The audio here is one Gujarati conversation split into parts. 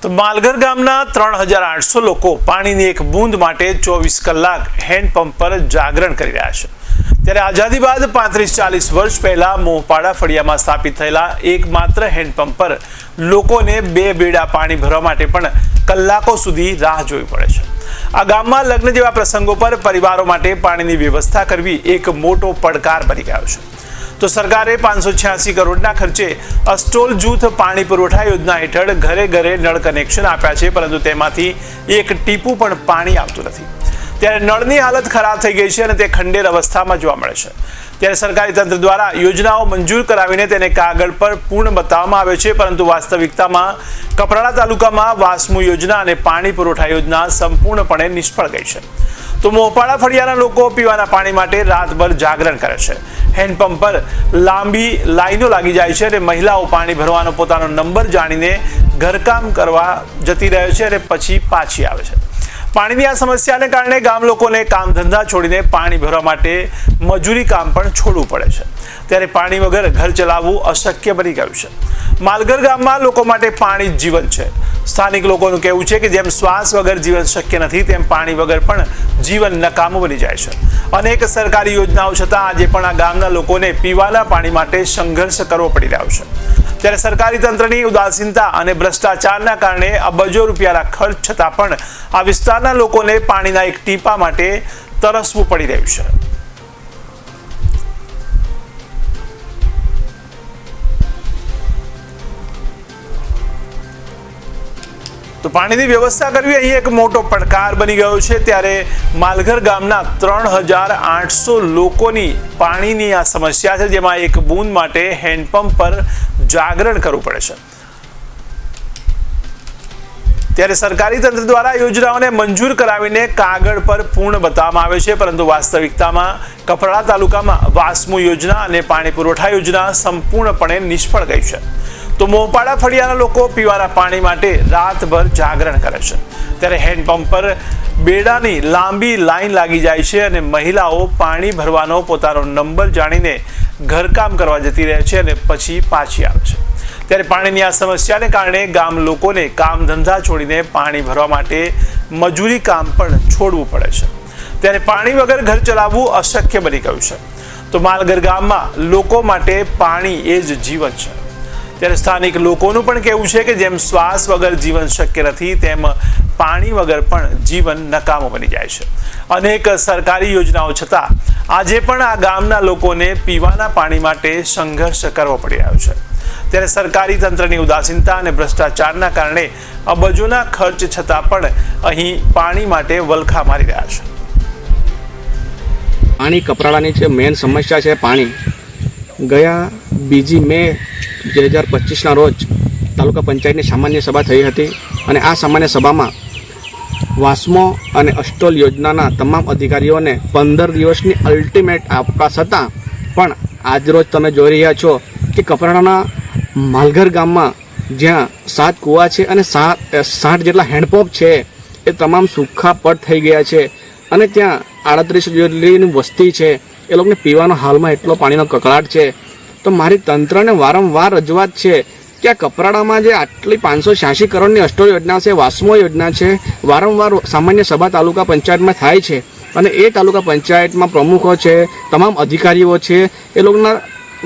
તો માલઘર ગામના 3800 લોકો પાણીની એક બૂંદ માટે 24 કલાક હેન્ડપંપ પર જાગરણ કરી રહ્યા છે। ત્યારે આઝાદી બાદ 35-40 વર્ષ પહેલા મોહપાડા ફળિયામાં સ્થાપિત થયેલા એકમાત્ર હેન્ડપંપ પર લોકોને 2 બેડા પાણી ભરવા માટે પણ કલાકો સુધી રાહ જોવી પડે છે। આ ગામમાં લગ્ન જેવા પ્રસંગો પર પરિવારો માટે પાણીની વ્યવસ્થા કરવી એક મોટો પડકાર બની ગયો છે। તો સરકારે 586 કરોડના ખર્ચે અસ્ટોલ જૂથ પાણી પુરવઠા યોજના હેઠળ ઘરે ઘરે નળ કનેક્શન આપ્યા છે, પરંતુ તેમાંથી એક ટીપું પણ પાણી આવતું નથી। ત્યારે નળની હાલત ખરાબ થઈ ગઈ છે અને તે ખંડેર અવસ્થામાં જોવા મળે છે। ત્યારે સરકારી તંત્ર દ્વારા યોજનાઓ મંજૂર કરાવીને તેને કાગળ પર પૂર્ણ બતાવવામાં આવે છે, પરંતુ વાસ્તવિકતામાં કપરાડા તાલુકામાં વાસ્મો યોજના અને પાણી પુરવઠા યોજના સંપૂર્ણપણે નિષ્ફળ ગઈ છે। તો મોહપાડા ફળિયાના લોકો પીવાના પાણી માટે રાતભર જાગરણ કરે છે। હેન્ડપંપ પર લાંબી લાઈનો લાગી જાય છે અને મહિલાઓ પાણી ભરવાનો પોતાનો નંબર જાણીને ઘરકામ કરવા જતી રહે છે અને પછી પાછી આવે છે। પાણીની આ સમસ્યાને કારણે ગામ લોકોને કામ ધંધા છોડીને પાણી ભરવા માટે મજૂરી કામ પણ છોડવું પડે છે। ત્યારે પાણી વગર ઘર ચલાવવું અશક્ય બની ગયું છે। માલઘર ગામમાં લોકો માટે પાણી જ જીવન છે। સ્થાનિક લોકોનું કહેવું છે કે જેમ શ્વાસ વગર જીવન શક્ય નથી, તેમ પાણી વગર પણ જીવન નકામું બની જાય છે। અનેક સરકારી યોજનાઓ છતાં આજે પણ આ ગામના લોકોને પીવાના પાણી માટે સંઘર્ષ કરવો પડી રહ્યો છે। ત્યારે સરકારી તંત્રની ઉદાસીનતા અને ભ્રષ્ટાચારના કારણે અબજો રૂપિયાના ખર્ચ છતાં પણ આ વિસ્તારના લોકોને પાણીના એક ટીપા માટે તરસવું પડી રહ્યું છે। તો પાણીની વ્યવસ્થા કરવી અહીં એક મોટો પડકાર બની ગયો છે। ત્યારે માલઘર ગામના 3800 લોકોની પાણીની આ સમસ્યા છે, જેમાં એક બૂંદ માટે હેન્ડપંપ પર જાગરણ કરવું પડે છે। ત્યારે સરકારી તંત્ર દ્વારા યોજનાઓને મંજૂર કરાવીને કાગળ પર પૂર્ણ બતાવવામાં આવે છે, પરંતુ વાસ્તવિકતામાં કપરાડા તાલુકામાં વાસ્મો યોજના અને પાણી પુરવઠા યોજના સંપૂર્ણપણે નિષ્ફળ ગઈ છે। તો મોહપાડા ફળિયાના લોકો પીવાના પાણી માટે રાતભર જાગરણ કરે છે। ત્યારે હેન્ડપંપ પર બેડાની લાંબી લાઈન લાગી જાય છે અને મહિલાઓ પાણી ભરવાનો પોતાનો નંબર જાણીને ઘરકામ કરવા જતી રહે છે અને પછી પાછી આવે છે। ત્યારે પાણીની આ સમસ્યાને કારણે ગામ લોકોને કામ ધંધા છોડીને પાણી ભરવા માટે મજૂરી કામ પણ છોડવું પડે છે। ત્યારે પાણી વગર ઘર ચલાવવું અશક્ય બની ગયું છે। તો માલઘર ગામમાં લોકો માટે પાણી એ જ જીવન છે। ત્યારે સ્થાનિક લોકોનું પણ કહેવું છે કે જેમ શ્વાસ વગર જીવન શક્ય નથી, તેમ પાણી વગર પણ જીવન નકામું બની જાય છે। અનેક સરકારી યોજનાઓ છતાં આજે પણ આ ગામના લોકોને પીવાના પાણી માટે સંઘર્ષ કરવો પડી રહ્યો છે। ત્યારે સરકારી તંત્રની ઉદાસીનતા અને ભ્રષ્ટાચારના કારણે અબજોના ખર્ચ છતાં પણ અહીં પાણી માટે વલખા મારી રહ્યા છે। પાણી કપરાડાની જે મેઇન સમસ્યા છે પાણી, ગયા 2 મે 2025ના રોજ તાલુકા પંચાયતની સામાન્ય સભા થઈ હતી અને આ સામાન્ય સભામાં વાસ્મો અને અસ્ટોલ યોજનાના તમામ અધિકારીઓને 15 દિવસની અલ્ટિમેટ આપવા છતાં પણ આજરોજ તમે જોઈ રહ્યા છો કે કપરાડાના માલઘર ગામમાં જ્યાં 7 કૂવા છે અને 60 જેટલા હેન્ડપંપ છે એ તમામ સૂખા પડ થઈ ગયા છે અને ત્યાં 38 જેટલીની વસ્તી છે, એ લોકોને પીવાનો હાલમાં એટલો પાણીનો કકળાટ છે। તો મારી તંત્રને વારંવાર રજૂઆત છે કે આ કપરાડામાં જે આટલી 586 કરોડની અસ્ટોલ યોજના છે, વાસ્મો યોજના છે, વારંવાર સામાન્ય સભા તાલુકા પંચાયતમાં થાય છે અને એ તાલુકા પંચાયતમાં પ્રમુખો છે, તમામ અધિકારીઓ છે, એ લોકોના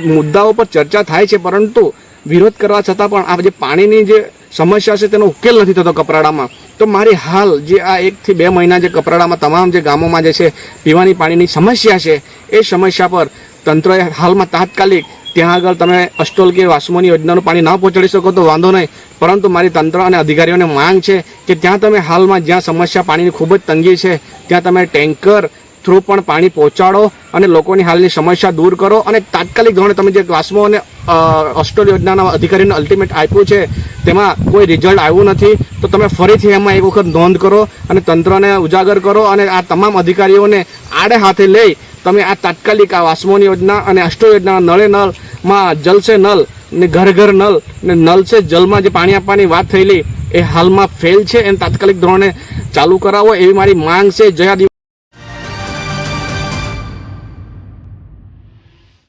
મુદ્દાઓ પર ચર્ચા થાય છે, પરંતુ વિરોધ કરવા છતાં પણ આ જે પાણીની જે સમસ્યા છે તેનો ઉકેલ નથી થતો કપરાડામાં। તો મારી હાલ જે આ 1 થી 2 મહિના જે કપરાડામાં તમામ જે ગામોમાં જે છે પીવાની પાણીની સમસ્યા છે, એ સમસ્યા પર તંત્રએ હાલમાં તાત્કાલિક ત્યાં આગળ તમે અસ્ટોલ કે વાસ્મોની યોજનાનું પાણી ના પહોંચાડી શકો તો વાંધો નહીં, પરંતુ મારી તંત્ર અને અધિકારીઓને માંગ છે કે ત્યાં તમે હાલમાં જ્યાં સમસ્યા પાણીની ખૂબ જ તંગી છે ત્યાં તમે ટેન્કર થ્રુ પણ પાણી પહોંચાડો અને લોકોની હાલની સમસ્યા દૂર કરો। અને તાત્કાલિક ધોરણે તમે જે વાસ્મો અને અસ્ટોલ યોજનાના અધિકારીને અલ્ટિમેટ આપ્યું છે તેમાં કોઈ રિઝલ્ટ આવ્યું નથી, તો તમે ફરીથી એમાં એક વખત નોંધ કરો અને તંત્રને ઉજાગર કરો અને આ તમામ અધિકારીઓને આડે હાથે લઈ તમે આ તાત્કાલિક આ વાસ્મોની યોજના અને અસ્ટોલ યોજના નળે નળમાં જલ સે નલ ને ઘર ઘર નલ ને નલ સે જલમાં જે પાણી આપવાની વાત થયેલી એ હાલમાં ફેલ છે, એને તાત્કાલિક ધોરણે ચાલુ કરાવો એવી મારી માંગ છે। જય આદિવાસી।